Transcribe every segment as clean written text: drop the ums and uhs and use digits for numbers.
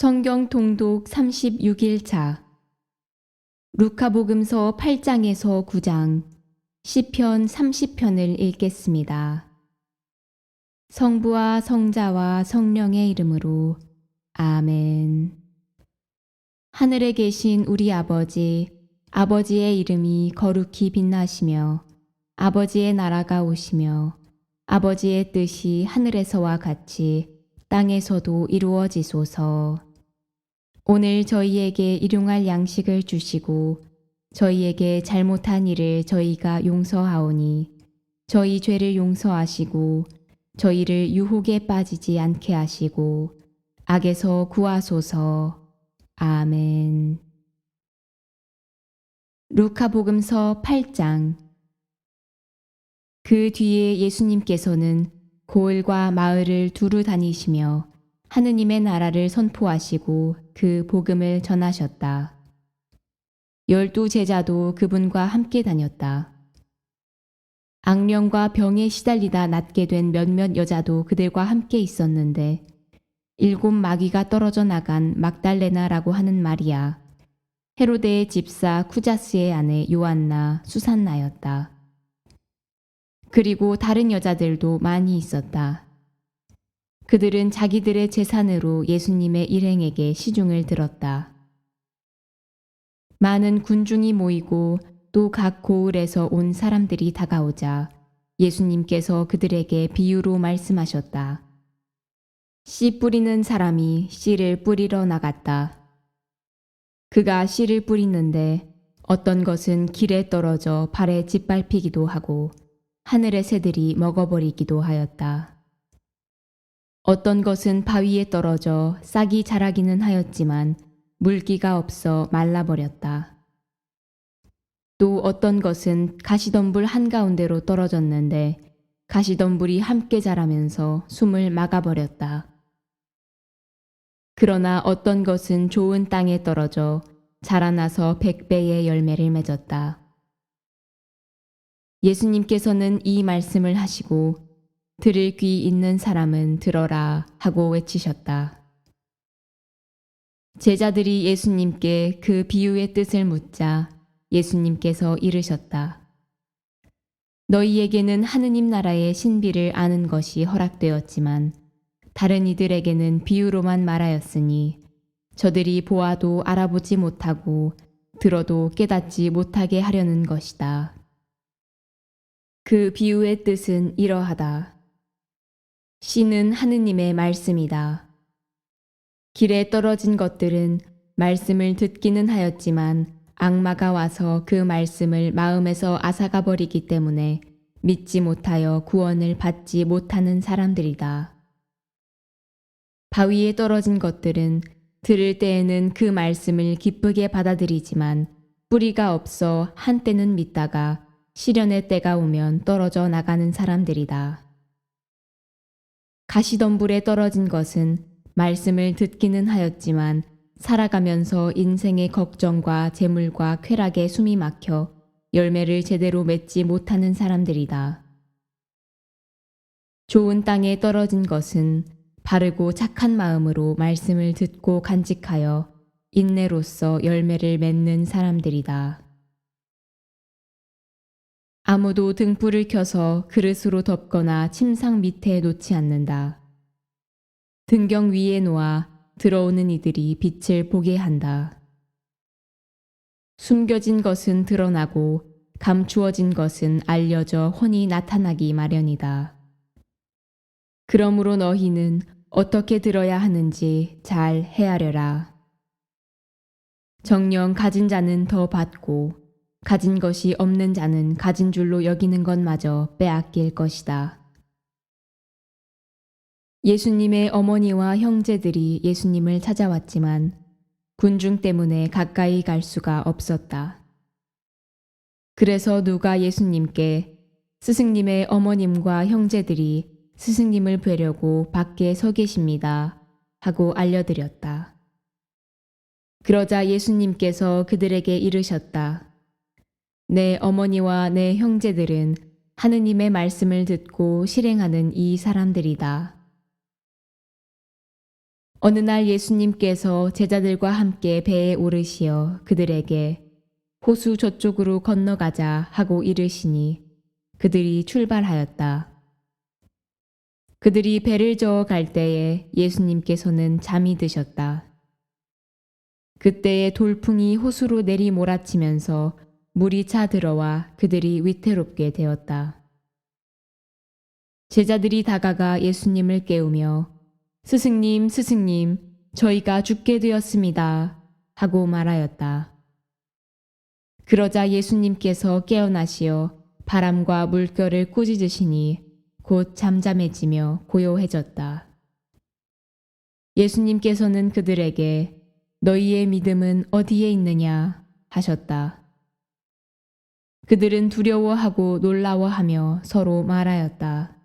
성경 통독 36일차 루카복음서 8장에서 9장, 시편 30편을 읽겠습니다. 성부와 성자와 성령의 이름으로 아멘. 하늘에 계신 우리 아버지, 아버지의 이름이 거룩히 빛나시며 아버지의 나라가 오시며 아버지의 뜻이 하늘에서와 같이 땅에서도 이루어지소서. 오늘 저희에게 일용할 양식을 주시고 저희에게 잘못한 일을 저희가 용서하오니 저희 죄를 용서하시고 저희를 유혹에 빠지지 않게 하시고 악에서 구하소서. 아멘. 루카복음서 8장. 그 뒤에 예수님께서는 고을과 마을을 두루 다니시며 하느님의 나라를 선포하시고 그 복음을 전하셨다. 12 제자도 그분과 함께 다녔다. 악령과 병에 시달리다 낫게 된 몇몇 여자도 그들과 함께 있었는데 7 마귀가 떨어져 나간 막달레나라고 하는 마리아, 헤로데의 집사 쿠자스의 아내 요한나, 수산나였다. 그리고 다른 여자들도 많이 있었다. 그들은 자기들의 재산으로 예수님의 일행에게 시중을 들었다. 많은 군중이 모이고 또 각 고을에서 온 사람들이 다가오자 예수님께서 그들에게 비유로 말씀하셨다. 씨 뿌리는 사람이 씨를 뿌리러 나갔다. 그가 씨를 뿌리는데 어떤 것은 길에 떨어져 발에 짓밟히기도 하고 하늘의 새들이 먹어버리기도 하였다. 어떤 것은 바위에 떨어져 싹이 자라기는 하였지만 물기가 없어 말라버렸다. 또 어떤 것은 가시덤불 한가운데로 떨어졌는데 가시덤불이 함께 자라면서 숨을 막아버렸다. 그러나 어떤 것은 좋은 땅에 떨어져 자라나서 100배의 열매를 맺었다. 예수님께서는 이 말씀을 하시고 들을 귀 있는 사람은 들어라 하고 외치셨다. 제자들이 예수님께 그 비유의 뜻을 묻자 예수님께서 이르셨다. 너희에게는 하느님 나라의 신비를 아는 것이 허락되었지만 다른 이들에게는 비유로만 말하였으니 저들이 보아도 알아보지 못하고 들어도 깨닫지 못하게 하려는 것이다. 그 비유의 뜻은 이러하다. 씨는 하느님의 말씀이다. 길에 떨어진 것들은 말씀을 듣기는 하였지만 악마가 와서 그 말씀을 마음에서 앗아가 버리기 때문에 믿지 못하여 구원을 받지 못하는 사람들이다. 바위에 떨어진 것들은 들을 때에는 그 말씀을 기쁘게 받아들이지만 뿌리가 없어 한때는 믿다가 시련의 때가 오면 떨어져 나가는 사람들이다. 가시덤불에 떨어진 것은 말씀을 듣기는 하였지만 살아가면서 인생의 걱정과 재물과 쾌락에 숨이 막혀 열매를 제대로 맺지 못하는 사람들이다. 좋은 땅에 떨어진 것은 바르고 착한 마음으로 말씀을 듣고 간직하여 인내로써 열매를 맺는 사람들이다. 아무도 등불을 켜서 그릇으로 덮거나 침상 밑에 놓지 않는다. 등경 위에 놓아 들어오는 이들이 빛을 보게 한다. 숨겨진 것은 드러나고 감추어진 것은 알려져 훤히 나타나기 마련이다. 그러므로 너희는 어떻게 들어야 하는지 잘 헤아려라. 정녕 가진 자는 더 받고 가진 것이 없는 자는 가진 줄로 여기는 것마저 빼앗길 것이다. 예수님의 어머니와 형제들이 예수님을 찾아왔지만 군중 때문에 가까이 갈 수가 없었다. 그래서 누가 예수님께 스승님의 어머님과 형제들이 스승님을 뵈려고 밖에 서 계십니다 하고 알려드렸다. 그러자 예수님께서 그들에게 이르셨다. 내 어머니와 내 형제들은 하느님의 말씀을 듣고 실행하는 이 사람들이다. 어느 날 예수님께서 제자들과 함께 배에 오르시어 그들에게 호수 저쪽으로 건너가자 하고 이르시니 그들이 출발하였다. 그들이 배를 저어 갈 때에 예수님께서는 잠이 드셨다. 그때에 돌풍이 호수로 내리 몰아치면서 물이 차 들어와 그들이 위태롭게 되었다. 제자들이 다가가 예수님을 깨우며 스승님, 스승님, 저희가 죽게 되었습니다. 하고 말하였다. 그러자 예수님께서 깨어나시어 바람과 물결을 꾸짖으시니 곧 잠잠해지며 고요해졌다. 예수님께서는 그들에게 너희의 믿음은 어디에 있느냐 하셨다. 그들은 두려워하고 놀라워하며 서로 말하였다.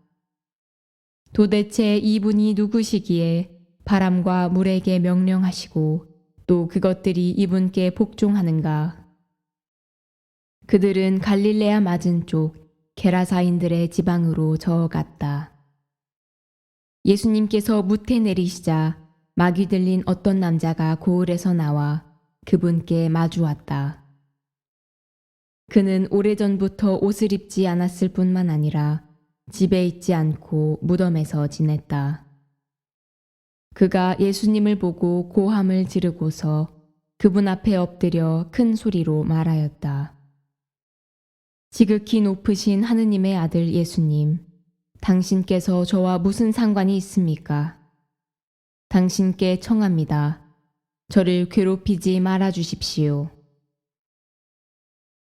도대체 이분이 누구시기에 바람과 물에게 명령하시고 또 그것들이 이분께 복종하는가? 그들은 갈릴레아 맞은쪽 게라사인들의 지방으로 저어갔다. 예수님께서 무태 내리시자 막이 들린 어떤 남자가 고을에서 나와 그분께 마주왔다. 그는 오래전부터 옷을 입지 않았을 뿐만 아니라 집에 있지 않고 무덤에서 지냈다. 그가 예수님을 보고 고함을 지르고서 그분 앞에 엎드려 큰 소리로 말하였다. 지극히 높으신 하느님의 아들 예수님, 당신께서 저와 무슨 상관이 있습니까? 당신께 청합니다. 저를 괴롭히지 말아 주십시오.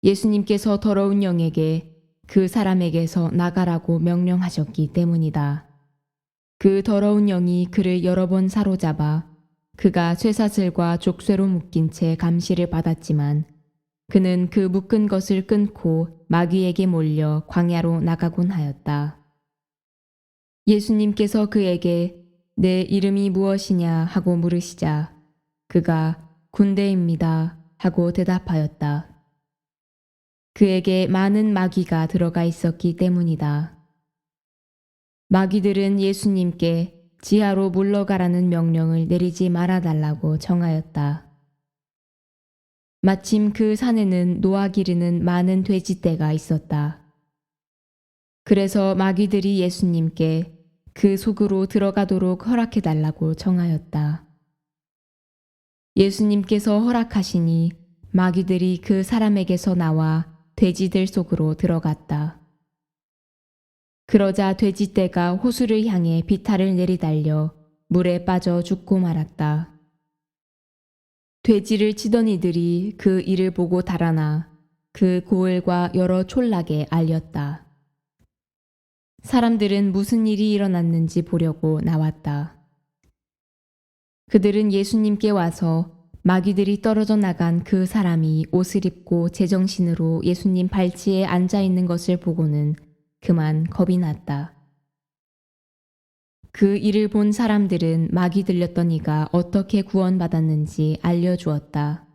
예수님께서 더러운 영에게 그 사람에게서 나가라고 명령하셨기 때문이다. 그 더러운 영이 그를 여러 번 사로잡아 그가 쇠사슬과 족쇄로 묶인 채 감시를 받았지만 그는 그 묶은 것을 끊고 마귀에게 몰려 광야로 나가곤 하였다. 예수님께서 그에게 내 이름이 무엇이냐 하고 물으시자 그가 군대입니다 하고 대답하였다. 그에게 많은 마귀가 들어가 있었기 때문이다. 마귀들은 예수님께 지하로 물러가라는 명령을 내리지 말아달라고 청하였다. 마침 그 산에는 노아 기르는 많은 돼지떼가 있었다. 그래서 마귀들이 예수님께 그 속으로 들어가도록 허락해달라고 청하였다. 예수님께서 허락하시니 마귀들이 그 사람에게서 나와 돼지들 속으로 들어갔다. 그러자 돼지떼가 호수를 향해 비탈을 내리달려 물에 빠져 죽고 말았다. 돼지를 치던 이들이 그 일을 보고 달아나 그 고을과 여러 촌락에 알렸다. 사람들은 무슨 일이 일어났는지 보려고 나왔다. 그들은 예수님께 와서 마귀들이 떨어져 나간 그 사람이 옷을 입고 제정신으로 예수님 발치에 앉아 있는 것을 보고는 그만 겁이 났다. 그 일을 본 사람들은 마귀 들렸던 이가 어떻게 구원받았는지 알려주었다.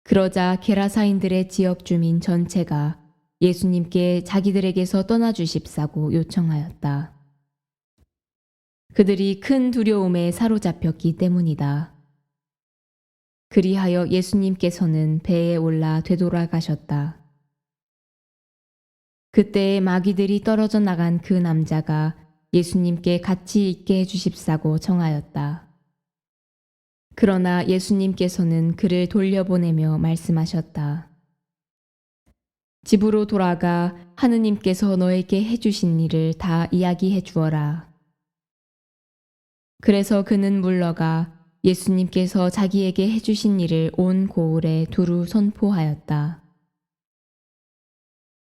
그러자 게라사인들의 지역 주민 전체가 예수님께 자기들에게서 떠나주십사고 요청하였다. 그들이 큰 두려움에 사로잡혔기 때문이다. 그리하여 예수님께서는 배에 올라 되돌아가셨다. 그때에 마귀들이 떨어져 나간 그 남자가 예수님께 같이 있게 해주십사고 청하였다. 그러나 예수님께서는 그를 돌려보내며 말씀하셨다. 집으로 돌아가 하느님께서 너에게 해주신 일을 다 이야기해 주어라. 그래서 그는 물러가 예수님께서 자기에게 해주신 일을 온 고을에 두루 선포하였다.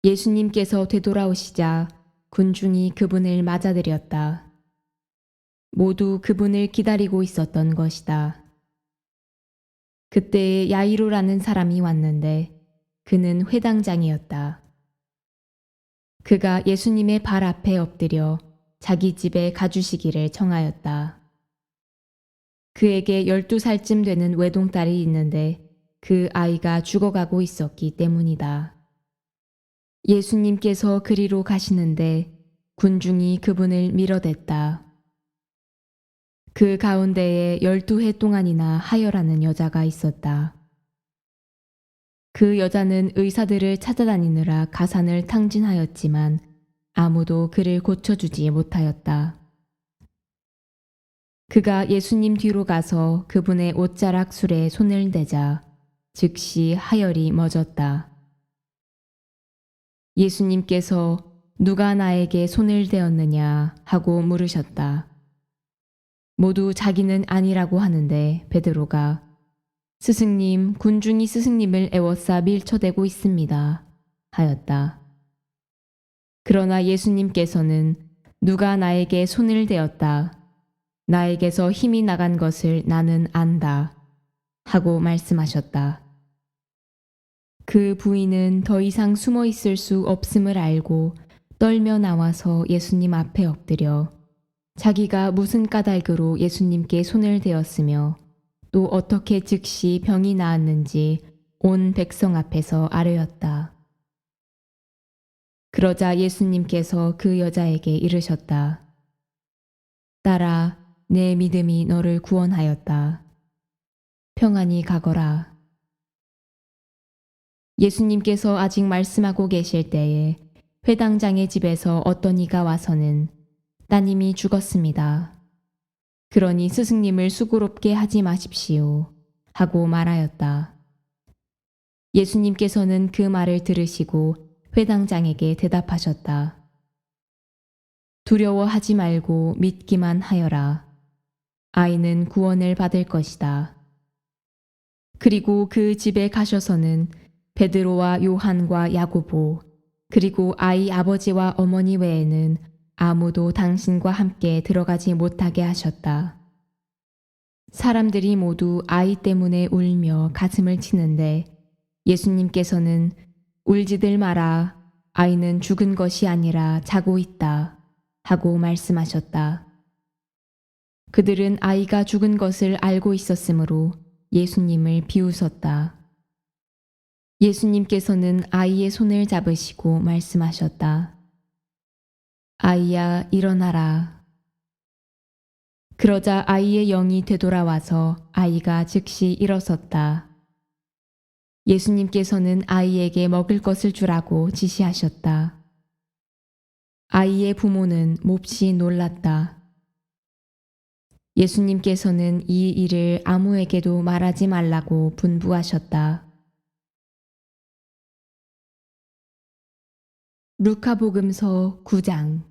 예수님께서 되돌아오시자 군중이 그분을 맞아들였다. 모두 그분을 기다리고 있었던 것이다. 그때에 야이로라는 사람이 왔는데 그는 회당장이었다. 그가 예수님의 발 앞에 엎드려 자기 집에 가주시기를 청하였다. 그에게 12살쯤 되는 외동딸이 있는데 그 아이가 죽어가고 있었기 때문이다. 예수님께서 그리로 가시는데 군중이 그분을 밀어댔다. 그 가운데에 12해 동안이나 하여라는 여자가 있었다. 그 여자는 의사들을 찾아다니느라 가산을 탕진하였지만 아무도 그를 고쳐주지 못하였다. 그가 예수님 뒤로 가서 그분의 옷자락 술에 손을 대자 즉시 하열이 멎었다. 예수님께서 누가 나에게 손을 대었느냐 하고 물으셨다. 모두 자기는 아니라고 하는데 베드로가 스승님, 군중이 스승님을 애워싸 밀쳐대고 있습니다 하였다. 그러나 예수님께서는 누가 나에게 손을 대었다. 나에게서 힘이 나간 것을 나는 안다 하고 말씀하셨다. 그 부인은 더 이상 숨어 있을 수 없음을 알고 떨며 나와서 예수님 앞에 엎드려 자기가 무슨 까닭으로 예수님께 손을 대었으며 또 어떻게 즉시 병이 나았는지 온 백성 앞에서 아뢰었다. 그러자 예수님께서 그 여자에게 이르셨다. 딸아, 내 믿음이 너를 구원하였다. 평안히 가거라. 예수님께서 아직 말씀하고 계실 때에 회당장의 집에서 어떤 이가 와서는 따님이 죽었습니다. 그러니 스승님을 수고롭게 하지 마십시오 하고 말하였다. 예수님께서는 그 말을 들으시고 회당장에게 대답하셨다. 두려워하지 말고 믿기만 하여라. 아이는 구원을 받을 것이다. 그리고 그 집에 가셔서는 베드로와 요한과 야고보 그리고 아이 아버지와 어머니 외에는 아무도 당신과 함께 들어가지 못하게 하셨다. 사람들이 모두 아이 때문에 울며 가슴을 치는데 예수님께서는 울지들 마라. 아이는 죽은 것이 아니라 자고 있다 하고 말씀하셨다. 그들은 아이가 죽은 것을 알고 있었으므로 예수님을 비웃었다. 예수님께서는 아이의 손을 잡으시고 말씀하셨다. 아이야, 일어나라. 그러자 아이의 영이 되돌아와서 아이가 즉시 일어섰다. 예수님께서는 아이에게 먹을 것을 주라고 지시하셨다. 아이의 부모는 몹시 놀랐다. 예수님께서는 이 일을 아무에게도 말하지 말라고 분부하셨다. 루카복음서 9장.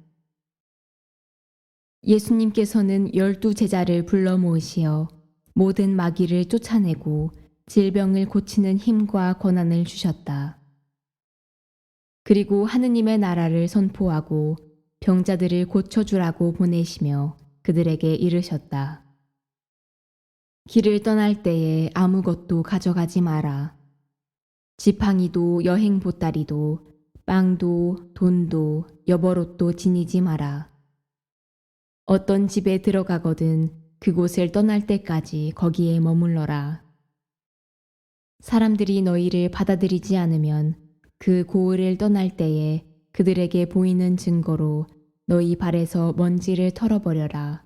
예수님께서는 12제자를 불러 모으시어 모든 마귀를 쫓아내고 질병을 고치는 힘과 권한을 주셨다. 그리고 하느님의 나라를 선포하고 병자들을 고쳐주라고 보내시며 그들에게 이르셨다. 길을 떠날 때에 아무것도 가져가지 마라. 지팡이도 여행 보따리도 빵도 돈도 여벌옷도 지니지 마라. 어떤 집에 들어가거든 그곳을 떠날 때까지 거기에 머물러라. 사람들이 너희를 받아들이지 않으면 그 고을을 떠날 때에 그들에게 보이는 증거로 너희 발에서 먼지를 털어버려라.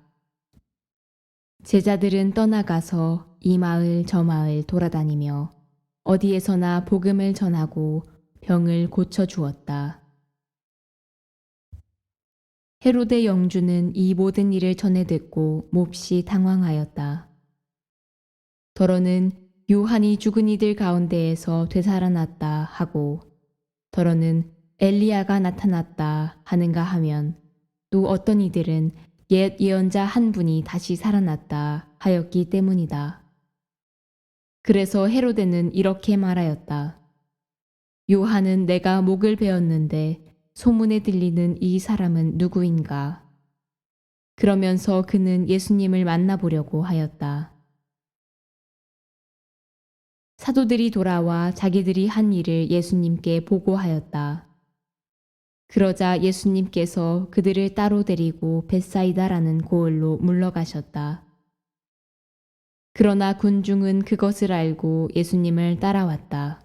제자들은 떠나가서 이 마을 저 마을 돌아다니며 어디에서나 복음을 전하고 병을 고쳐주었다. 헤로데 영주는 이 모든 일을 전해 듣고 몹시 당황하였다. 더러는 요한이 죽은 이들 가운데에서 되살아났다 하고 더러는 엘리야가 나타났다 하는가 하면 또 어떤 이들은 옛 예언자 한 분이 다시 살아났다 하였기 때문이다. 그래서 헤로데는 이렇게 말하였다. 요한은 내가 목을 베었는데 소문에 들리는 이 사람은 누구인가? 그러면서 그는 예수님을 만나보려고 하였다. 사도들이 돌아와 자기들이 한 일을 예수님께 보고하였다. 그러자 예수님께서 그들을 따로 데리고 벳사이다라는 고을로 물러가셨다. 그러나 군중은 그것을 알고 예수님을 따라왔다.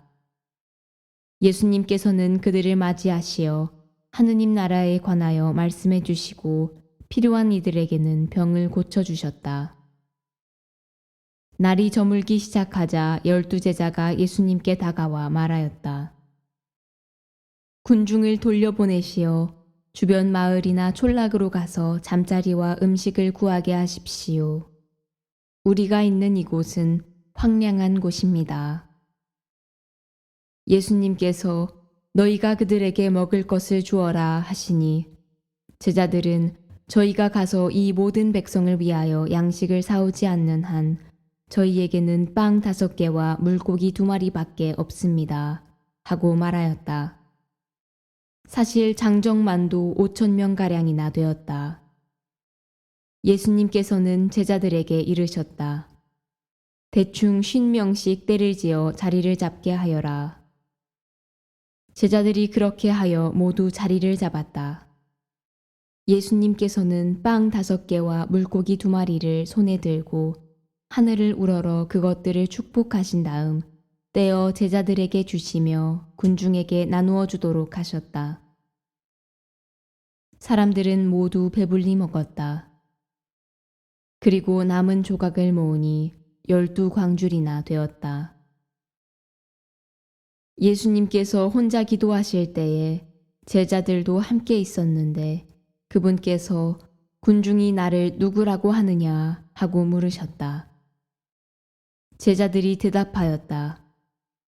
예수님께서는 그들을 맞이하시어 하느님 나라에 관하여 말씀해 주시고 필요한 이들에게는 병을 고쳐주셨다. 날이 저물기 시작하자 12제자가 예수님께 다가와 말하였다. 군중을 돌려보내시어 주변 마을이나 촌락으로 가서 잠자리와 음식을 구하게 하십시오. 우리가 있는 이곳은 황량한 곳입니다. 예수님께서 너희가 그들에게 먹을 것을 주어라 하시니 제자들은 저희가 가서 이 모든 백성을 위하여 양식을 사오지 않는 한 저희에게는 빵 5개와 물고기 2마리밖에 없습니다. 하고 말하였다. 사실 장정만도 5,000명가량이나 되었다. 예수님께서는 제자들에게 이르셨다. 대충 50명씩 때를 지어 자리를 잡게 하여라. 제자들이 그렇게 하여 모두 자리를 잡았다. 예수님께서는 빵 5개와 물고기 2마리를 손에 들고 하늘을 우러러 그것들을 축복하신 다음 떼어 제자들에게 주시며 군중에게 나누어 주도록 하셨다. 사람들은 모두 배불리 먹었다. 그리고 남은 조각을 모으니 12광줄이나 되었다. 예수님께서 혼자 기도하실 때에 제자들도 함께 있었는데 그분께서 군중이 나를 누구라고 하느냐 하고 물으셨다. 제자들이 대답하였다.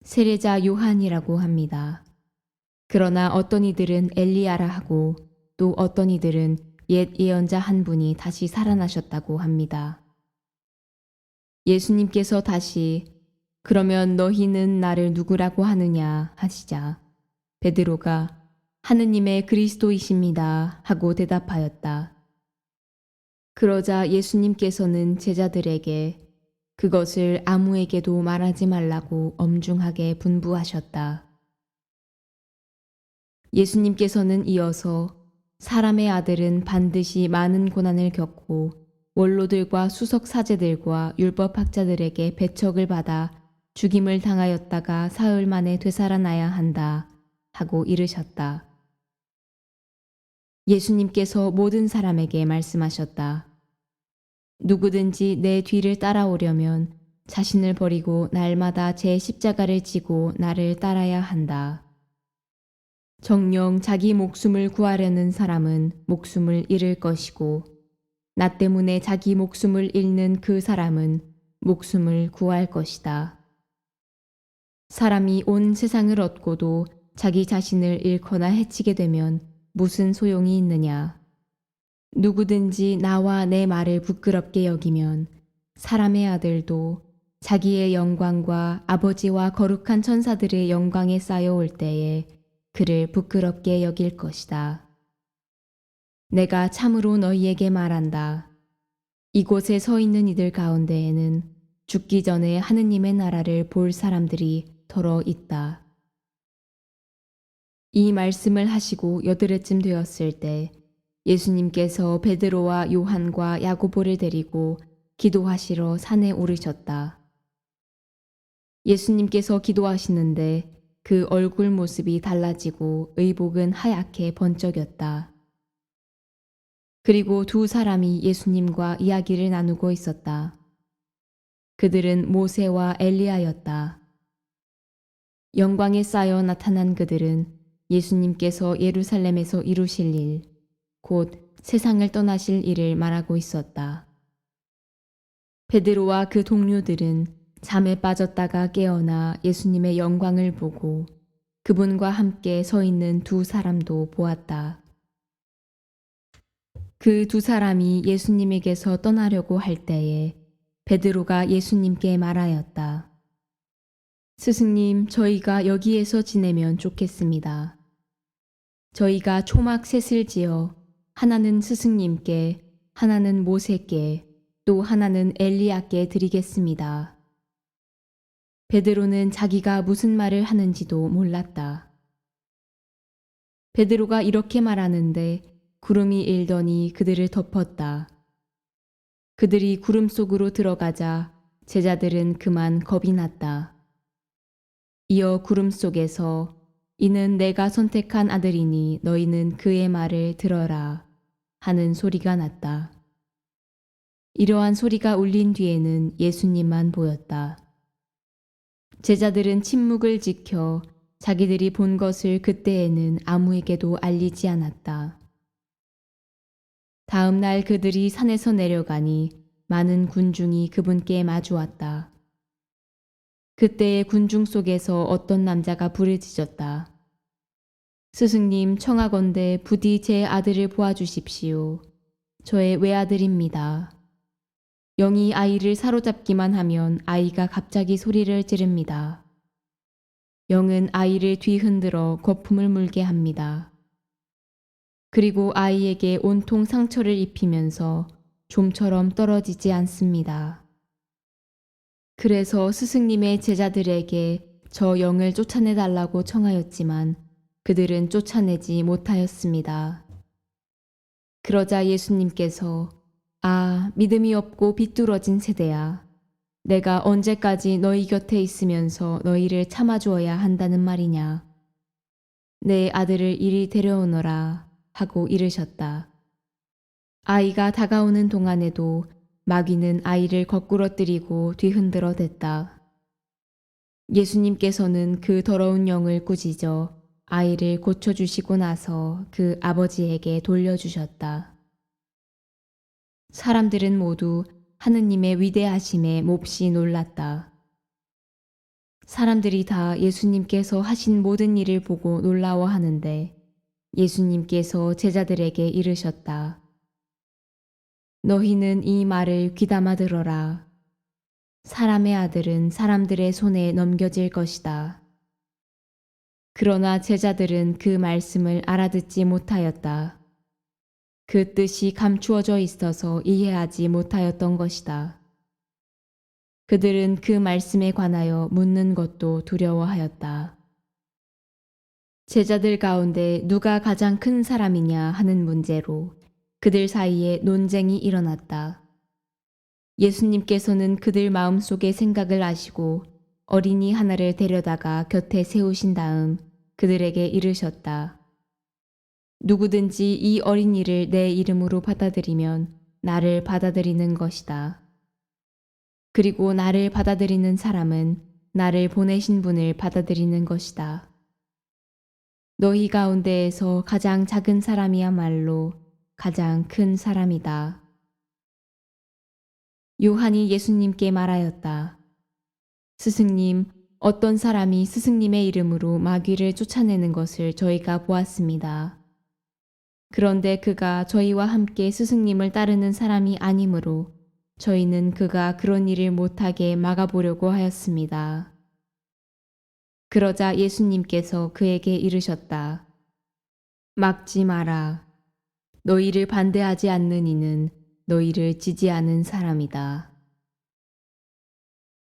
세례자 요한이라고 합니다. 그러나 어떤 이들은 엘리야라 하고 또 어떤 이들은 옛 예언자 한 분이 다시 살아나셨다고 합니다. 예수님께서 다시 그러면 너희는 나를 누구라고 하느냐 하시자 베드로가 하느님의 그리스도이십니다 하고 대답하였다. 그러자 예수님께서는 제자들에게 그것을 아무에게도 말하지 말라고 엄중하게 분부하셨다. 예수님께서는 이어서 사람의 아들은 반드시 많은 고난을 겪고 원로들과 수석 사제들과 율법학자들에게 배척을 받아 죽임을 당하였다가 사흘 만에 되살아나야 한다 하고 이르셨다. 예수님께서 모든 사람에게 말씀하셨다. 누구든지 내 뒤를 따라오려면 자신을 버리고 날마다 제 십자가를 지고 나를 따라야 한다. 정녕 자기 목숨을 구하려는 사람은 목숨을 잃을 것이고 나 때문에 자기 목숨을 잃는 그 사람은 목숨을 구할 것이다. 사람이 온 세상을 얻고도 자기 자신을 잃거나 해치게 되면 무슨 소용이 있느냐. 누구든지 나와 내 말을 부끄럽게 여기면 사람의 아들도 자기의 영광과 아버지와 거룩한 천사들의 영광에 쌓여올 때에 그를 부끄럽게 여길 것이다. 내가 참으로 너희에게 말한다. 이곳에 서 있는 이들 가운데에는 죽기 전에 하느님의 나라를 볼 사람들이 더러 있다. 이 말씀을 하시고 여드레쯤 되었을 때 예수님께서 베드로와 요한과 야고보를 데리고 기도하시러 산에 오르셨다. 예수님께서 기도하시는데 그 얼굴 모습이 달라지고 의복은 하얗게 번쩍였다. 그리고 두 사람이 예수님과 이야기를 나누고 있었다. 그들은 모세와 엘리야였다. 영광에 쌓여 나타난 그들은 예수님께서 예루살렘에서 이루실 일, 곧 세상을 떠나실 일을 말하고 있었다. 베드로와 그 동료들은 잠에 빠졌다가 깨어나 예수님의 영광을 보고 그분과 함께 서 있는 두 사람도 보았다. 그 두 사람이 예수님에게서 떠나려고 할 때에 베드로가 예수님께 말하였다. 스승님, 저희가 여기에서 지내면 좋겠습니다. 저희가 초막 셋을 지어 하나는 스승님께, 하나는 모세께, 또 하나는 엘리야께 드리겠습니다. 베드로는 자기가 무슨 말을 하는지도 몰랐다. 베드로가 이렇게 말하는데 구름이 일더니 그들을 덮었다. 그들이 구름 속으로 들어가자 제자들은 그만 겁이 났다. 이어 구름 속에서 이는 내가 선택한 아들이니 너희는 그의 말을 들어라 하는 소리가 났다. 이러한 소리가 울린 뒤에는 예수님만 보였다. 제자들은 침묵을 지켜 자기들이 본 것을 그때에는 아무에게도 알리지 않았다. 다음 날 그들이 산에서 내려가니 많은 군중이 그분께 마주왔다. 그때의 군중 속에서 어떤 남자가 부르짖었다. 스승님, 청하건대 부디 제 아들을 보아주십시오. 저의 외아들입니다. 영이 아이를 사로잡기만 하면 아이가 갑자기 소리를 지릅니다. 영은 아이를 뒤흔들어 거품을 물게 합니다. 그리고 아이에게 온통 상처를 입히면서 좀처럼 떨어지지 않습니다. 그래서 스승님의 제자들에게 저 영을 쫓아내달라고 청하였지만 그들은 쫓아내지 못하였습니다. 그러자 예수님께서 믿음이 없고 비뚤어진 세대야. 내가 언제까지 너희 곁에 있으면서 너희를 참아주어야 한다는 말이냐. 내 아들을 이리 데려오너라 하고 이르셨다. 아이가 다가오는 동안에도 마귀는 아이를 거꾸러뜨리고 뒤흔들어 댔다. 예수님께서는 그 더러운 영을 꾸짖어 아이를 고쳐주시고 나서 그 아버지에게 돌려주셨다. 사람들은 모두 하느님의 위대하심에 몹시 놀랐다. 사람들이 다 예수님께서 하신 모든 일을 보고 놀라워하는데 예수님께서 제자들에게 이르셨다. 너희는 이 말을 귀담아 들어라. 사람의 아들은 사람들의 손에 넘겨질 것이다. 그러나 제자들은 그 말씀을 알아듣지 못하였다. 그 뜻이 감추어져 있어서 이해하지 못하였던 것이다. 그들은 그 말씀에 관하여 묻는 것도 두려워하였다. 제자들 가운데 누가 가장 큰 사람이냐 하는 문제로 그들 사이에 논쟁이 일어났다. 예수님께서는 그들 마음속의 생각을 아시고 어린이 하나를 데려다가 곁에 세우신 다음 그들에게 이르셨다. 누구든지 이 어린이를 내 이름으로 받아들이면 나를 받아들이는 것이다. 그리고 나를 받아들이는 사람은 나를 보내신 분을 받아들이는 것이다. 너희 가운데에서 가장 작은 사람이야말로 가장 큰 사람이다. 요한이 예수님께 말하였다. 스승님, 어떤 사람이 스승님의 이름으로 마귀를 쫓아내는 것을 저희가 보았습니다. 그런데 그가 저희와 함께 스승님을 따르는 사람이 아니므로 저희는 그가 그런 일을 못하게 막아보려고 하였습니다. 그러자 예수님께서 그에게 이르셨다. 막지 마라. 너희를 반대하지 않는 이는 너희를 지지하는 사람이다.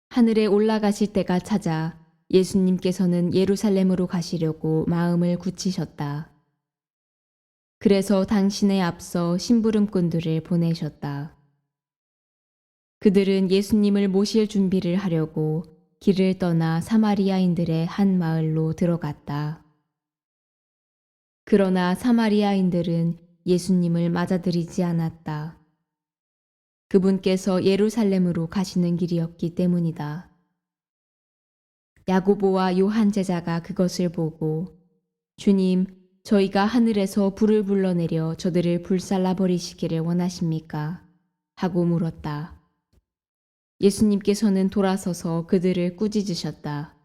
하늘에 올라가실 때가 차자 예수님께서는 예루살렘으로 가시려고 마음을 굳히셨다. 그래서 당신에 앞서 심부름꾼들을 보내셨다. 그들은 예수님을 모실 준비를 하려고 길을 떠나 사마리아인들의 한 마을로 들어갔다. 그러나 사마리아인들은 예수님을 맞아들이지 않았다. 그분께서 예루살렘으로 가시는 길이었기 때문이다. 야고보와 요한 제자가 그것을 보고 주님, 저희가 하늘에서 불을 불러내려 저들을 불살라 버리시기를 원하십니까? 하고 물었다. 예수님께서는 돌아서서 그들을 꾸짖으셨다.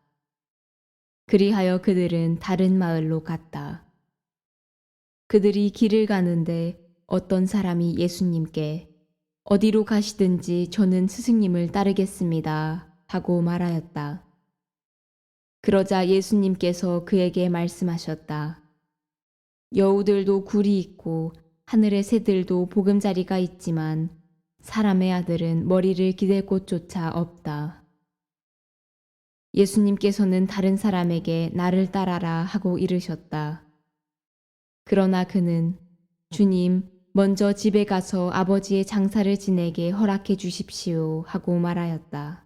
그리하여 그들은 다른 마을로 갔다. 그들이 길을 가는데 어떤 사람이 예수님께 어디로 가시든지 저는 스승님을 따르겠습니다. 하고 말하였다. 그러자 예수님께서 그에게 말씀하셨다. 여우들도 굴이 있고 하늘의 새들도 보금자리가 있지만 사람의 아들은 머리를 기댈 곳조차 없다. 예수님께서는 다른 사람에게 나를 따라라 하고 이르셨다. 그러나 그는 주님, 먼저 집에 가서 아버지의 장사를 지내게 허락해 주십시오 하고 말하였다.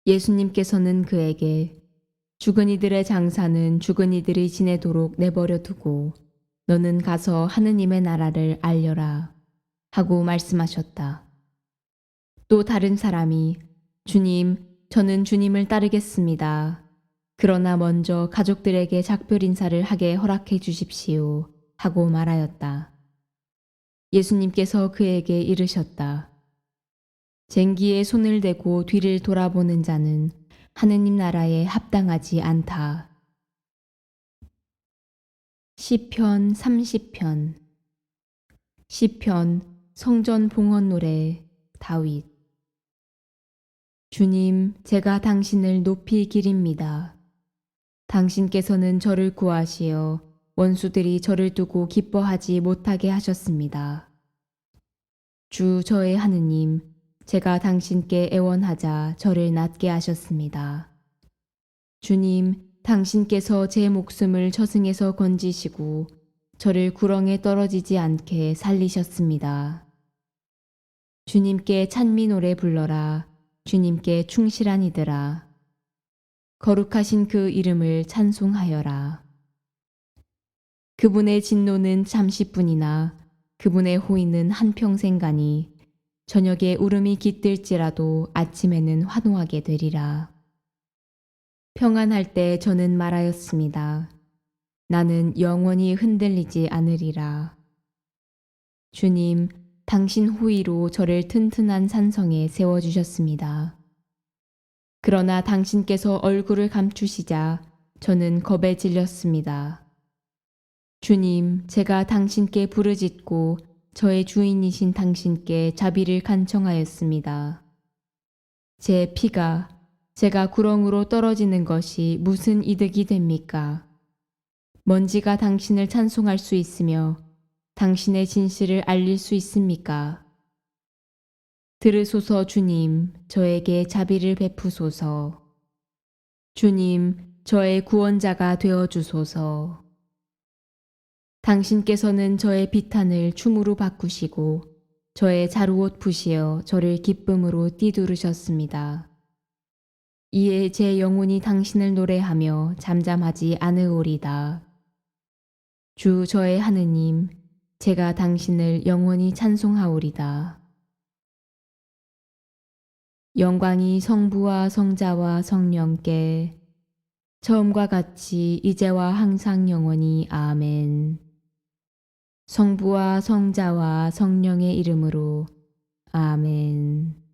예수님께서는 그에게 죽은 이들의 장사는 죽은 이들이 지내도록 내버려 두고 너는 가서 하느님의 나라를 알려라 하고 말씀하셨다. 또 다른 사람이 주님, 저는 주님을 따르겠습니다. 그러나 먼저 가족들에게 작별 인사를 하게 허락해 주십시오 하고 말하였다. 예수님께서 그에게 이르셨다. 쟁기에 손을 대고 뒤를 돌아보는 자는 하느님 나라에 합당하지 않다. 시편 30편. 시편 성전 봉헌 노래 다윗. 주님, 제가 당신을 높이 기립니다. 당신께서는 저를 구하시어 원수들이 저를 두고 기뻐하지 못하게 하셨습니다. 주 저의 하느님, 제가 당신께 애원하자 저를 낫게 하셨습니다. 주님, 당신께서 제 목숨을 저승에서 건지시고 저를 구렁에 떨어지지 않게 살리셨습니다. 주님께 찬미 노래 불러라. 주님께 충실한 이들아. 거룩하신 그 이름을 찬송하여라. 그분의 진노는 잠시뿐이나 그분의 호의는 한평생가니 저녁에 울음이 깃들지라도 아침에는 환호하게 되리라. 평안할 때 저는 말하였습니다. 나는 영원히 흔들리지 않으리라. 주님, 당신 호의로 저를 튼튼한 산성에 세워주셨습니다. 그러나 당신께서 얼굴을 감추시자 저는 겁에 질렸습니다. 주님, 제가 당신께 부르짖고 저의 주인이신 당신께 자비를 간청하였습니다. 제 피가 제가 구렁으로 떨어지는 것이 무슨 이득이 됩니까? 먼지가 당신을 찬송할 수 있으며 당신의 진실을 알릴 수 있습니까? 들으소서 주님, 저에게 자비를 베푸소서. 주님, 저의 구원자가 되어 주소서. 당신께서는 저의 비탄을 춤으로 바꾸시고 저의 자루옷 푸시어 저를 기쁨으로 띠두르셨습니다. 이에 제 영혼이 당신을 노래하며 잠잠하지 않으오리다. 주 저의 하느님, 제가 당신을 영원히 찬송하오리다. 영광이 성부와 성자와 성령께 처음과 같이 이제와 항상 영원히 아멘. 성부와 성자와 성령의 이름으로 아멘.